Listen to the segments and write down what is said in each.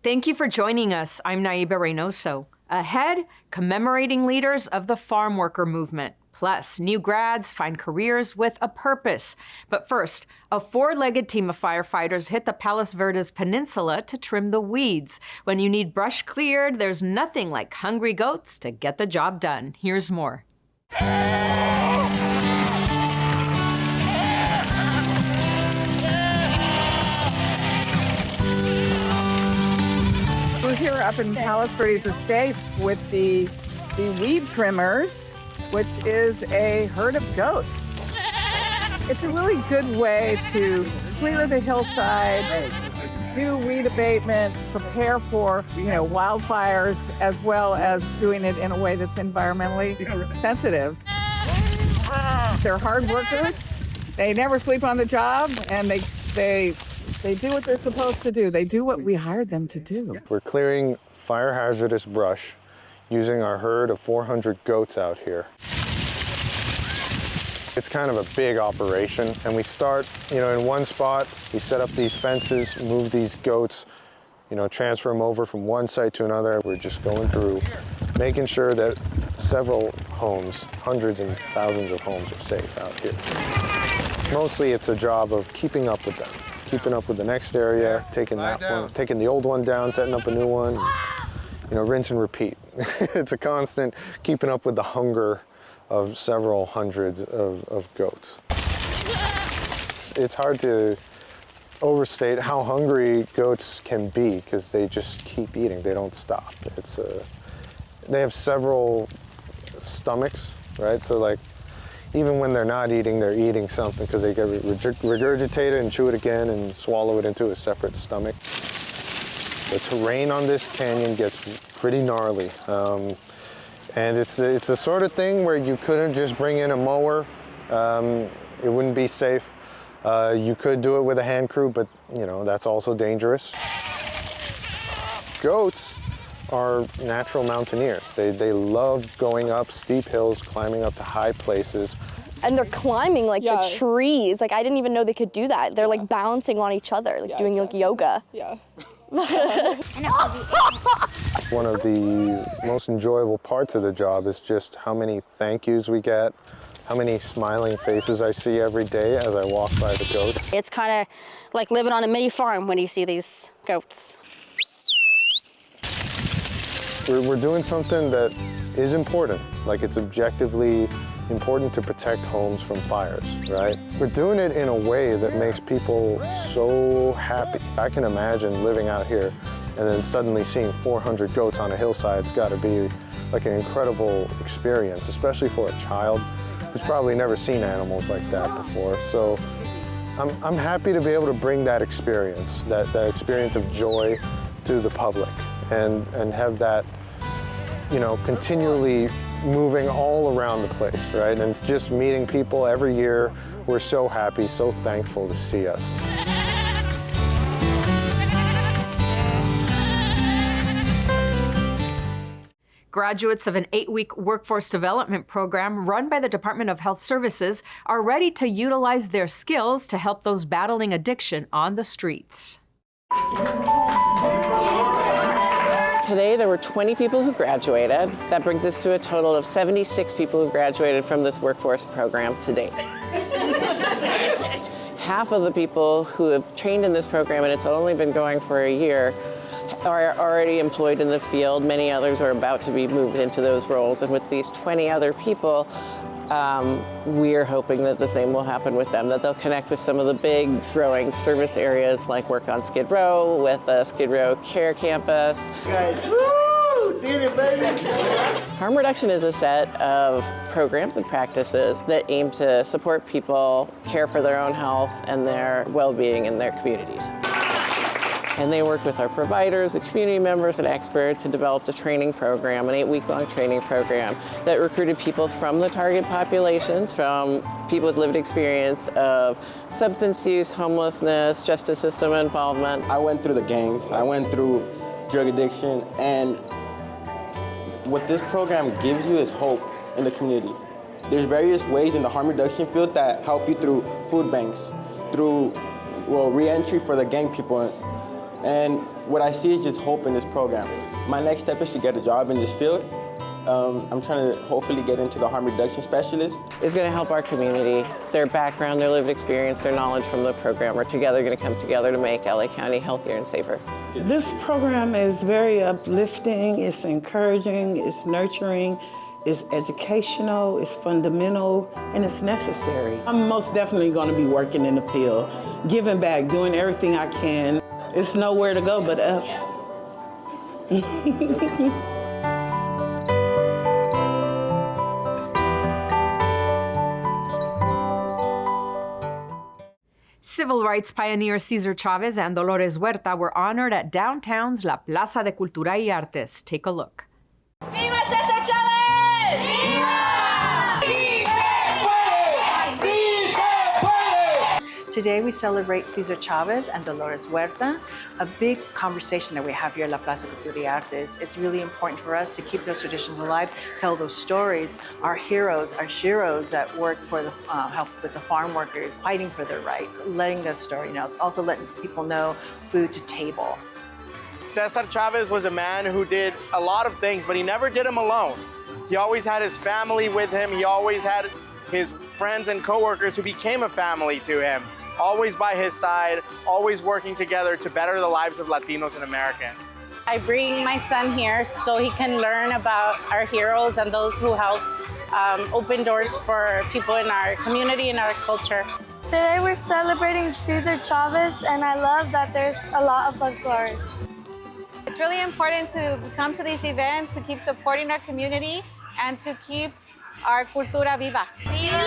Thank you for joining us. I'm Naiba Reynoso. Ahead, commemorating leaders of the farm worker movement. Plus, new grads find careers with a purpose. But first, a four-legged team of firefighters hit the Palos Verdes Peninsula to trim the weeds. When you need brush cleared, there's nothing like hungry goats to get the job done. Here's more. We're here up in Palos Verdes Estates with the weed trimmers, which is a herd of goats. It's a really good way to clear the hillside, do weed abatement, prepare for, wildfires, as well as doing it in a way that's environmentally sensitive. They're hard workers. They never sleep on the job, and they do what they're supposed to do. They do what we hired them to do. We're clearing fire hazardous brush using our herd of 400 goats out here. It's kind of a big operation, and we start, in one spot. We set up these fences, move these goats, transfer them over from one site to another. We're just going through, making sure that several homes, hundreds and thousands of homes, are safe out here. Mostly it's a job of keeping up with them. Keeping up with the next area, taking that one, taking the old one down, setting up a new one, rinse and repeat. It's a constant keeping up with the hunger of several hundreds of goats. It's hard to overstate how hungry goats can be because they just keep eating, they don't stop. They have several stomachs, right? So even when they're not eating, they're eating something because they get regurgitate it and chew it again and swallow it into a separate stomach. The terrain on this canyon gets pretty gnarly. And it's the sort of thing where you couldn't just bring in a mower. It wouldn't be safe. You could do it with a hand crew, but that's also dangerous. Goats are natural mountaineers. They love going up steep hills, climbing up to high places. And they're climbing the trees. I didn't even know they could do that. They're bouncing on each other, doing yoga. Yeah. One of the most enjoyable parts of the job is just how many thank yous we get, how many smiling faces I see every day as I walk by the goats. It's kind of like living on a mini farm when you see these goats. We're doing something that is important, it's objectively important to protect homes from fires, right? We're doing it in a way that makes people so happy. I can imagine living out here and then suddenly seeing 400 goats on a hillside. It's got to be an incredible experience, especially for a child who's probably never seen animals like that before. So I'm happy to be able to bring that experience of joy to the public and have that, continually moving all around the place, right? And it's just meeting people every year. We're so happy, so thankful to see us. Graduates of an 8-week workforce development program run by the Department of Health Services are ready to utilize their skills to help those battling addiction on the streets. Today there were 20 people who graduated. That brings us to a total of 76 people who graduated from this workforce program to date. Half of the people who have trained in this program, and it's only been going for a year, are already employed in the field. Many others are about to be moved into those roles. And with these 20 other people, we're hoping that the same will happen with them, that they'll connect with some of the big growing service areas like work on Skid Row, with the Skid Row Care Campus. Guys, woo! Did it, baby! Harm reduction is a set of programs and practices that aim to support people care for their own health and their well-being in their communities. And they worked with our providers, the community members, and experts and developed a training program, an 8-week-long training program that recruited people from the target populations, from people with lived experience of substance use, homelessness, justice system involvement. I went through the gangs, I went through drug addiction, and what this program gives you is hope in the community. There's various ways in the harm reduction field that help you through food banks, through, re-entry for the gang people. And what I see is just hope in this program. My next step is to get a job in this field. I'm trying to hopefully get into the harm reduction specialist. It's going to help our community. Their background, their lived experience, their knowledge from the program are together going to come together to make LA County healthier and safer. This program is very uplifting, it's encouraging, it's nurturing, it's educational, it's fundamental, and it's necessary. I'm most definitely going to be working in the field, giving back, doing everything I can. It's nowhere to go but up. Civil rights pioneer Cesar Chavez and Dolores Huerta were honored at downtown's La Plaza de Cultura y Artes. Take a look. ¡Viva Cesar Chavez! ¡Viva! Today we celebrate Cesar Chavez and Dolores Huerta, a big conversation that we have here at La Plaza Cultura y Artes. It's really important for us to keep those traditions alive, tell those stories. Our heroes, our sheroes that worked for the help with the farm workers, fighting for their rights, letting that story know, also letting people know food to table. Cesar Chavez was a man who did a lot of things, but he never did them alone. He always had his family with him. He always had his friends and coworkers who became a family to him, always by his side, always working together to better the lives of Latinos in America. I bring my son here so he can learn about our heroes and those who help open doors for people in our community and our culture. Today we're celebrating Cesar Chavez, and I love that there's a lot of folklore. It's really important to come to these events, to keep supporting our community, and to keep our cultura viva. ¡Viva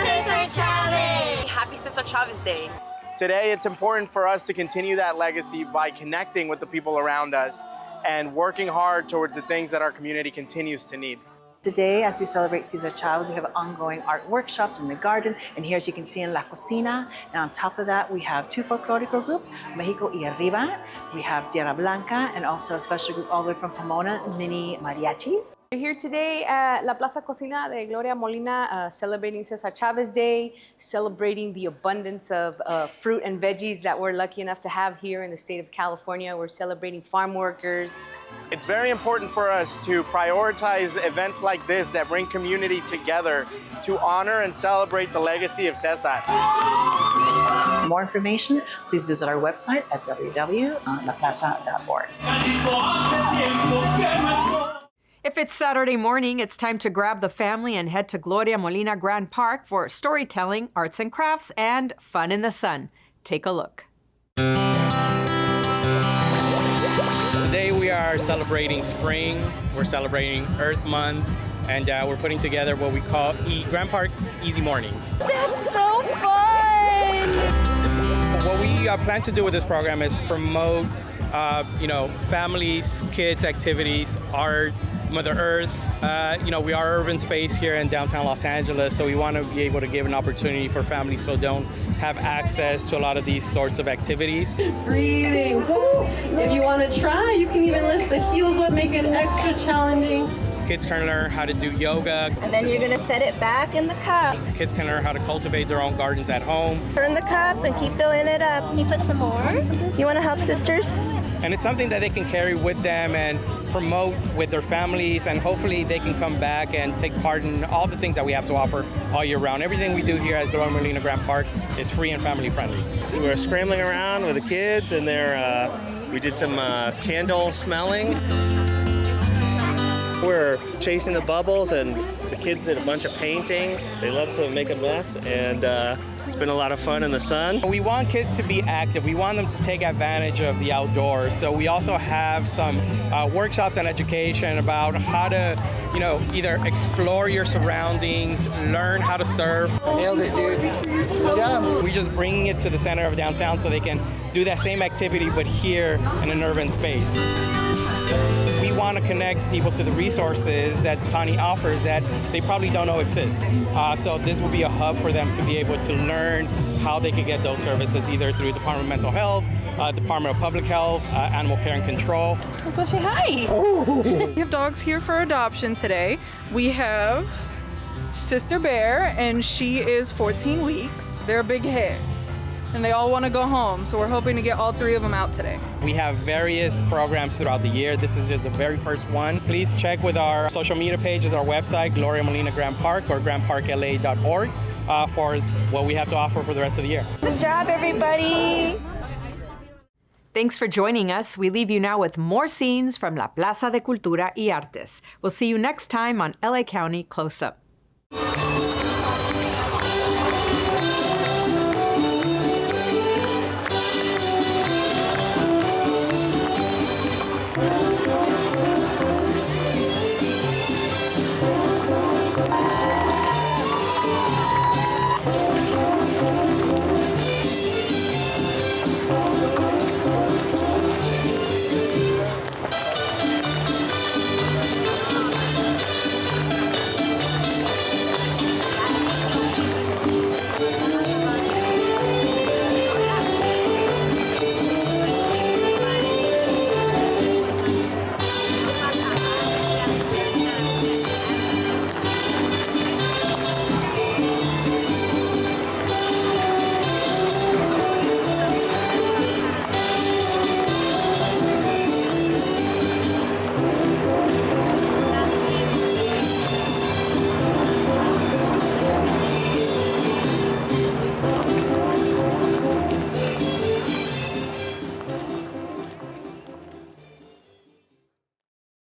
Cesar Chavez! Happy Cesar Chavez Day. Today, it's important for us to continue that legacy by connecting with the people around us and working hard towards the things that our community continues to need. Today, as we celebrate Cesar Chavez, we have ongoing art workshops in the garden, and here, as you can see, in La Cocina. And on top of that, we have 2 folklorico groups, Mexico y Arriba. We have Tierra Blanca, and also a special group all the way from Pomona, Mini Mariachis. We're here today at La Plaza Cocina de Gloria Molina, celebrating Cesar Chavez Day, celebrating the abundance of fruit and veggies that we're lucky enough to have here in the state of California. We're celebrating farm workers. It's very important for us to prioritize events like this that bring community together to honor and celebrate the legacy of Cesar. For more information, please visit our website at www.laplaza.org. If it's Saturday morning, it's time to grab the family and head to Gloria Molina Grand Park for storytelling, arts and crafts, and fun in the sun. Take a look. Today we are celebrating spring, we're celebrating Earth Month, and we're putting together what we call Grand Park's Easy Mornings. That's so fun! What we plan to do with this program is promote families, kids, activities, arts, Mother Earth. We are urban space here in downtown Los Angeles, so we want to be able to give an opportunity for families who don't have access to a lot of these sorts of activities. Breathing. If you want to try, you can even lift the heels up, make it extra challenging. Kids can learn how to do yoga. And then you're going to set it back in the cup. Kids can learn how to cultivate their own gardens at home. Turn the cup and keep filling it up. Can you put some more? You want to help sisters? And it's something that they can carry with them and promote with their families, and hopefully they can come back and take part in all the things that we have to offer all year round. Everything we do here at Gloria Molina Grand Park is free and family friendly. We were scrambling around with the kids, and we did some candle smelling. We're chasing the bubbles, and the kids did a bunch of painting. They love to make a mess, and It's been a lot of fun in the sun. We want kids to be active. We want them to take advantage of the outdoors. So we also have some workshops and education about how to, either explore your surroundings, learn how to surf. Nailed it, dude. Good job. We're just bringing it to the center of downtown so they can do that same activity, but here in an urban space. We want to connect people to the resources that the county offers that they probably don't know exist. So this will be a hub for them to be able to learn how they can get those services, either through Department of Mental Health, Department of Public Health, Animal Care and Control. Go say hi. We have dogs here for adoption today. We have Sister Bear, and she is 14 weeks. They're a big hit, and they all want to go home, so we're hoping to get all 3 of them out today. We have various programs throughout the year. This is just the very first one. Please check with our social media pages, our website, Gloria Molina Grand Park or grandparkla.org for what we have to offer for the rest of the year. Good job, everybody. Thanks for joining us. We leave you now with more scenes from La Plaza de Cultura y Artes. We'll see you next time on LA County Close Up.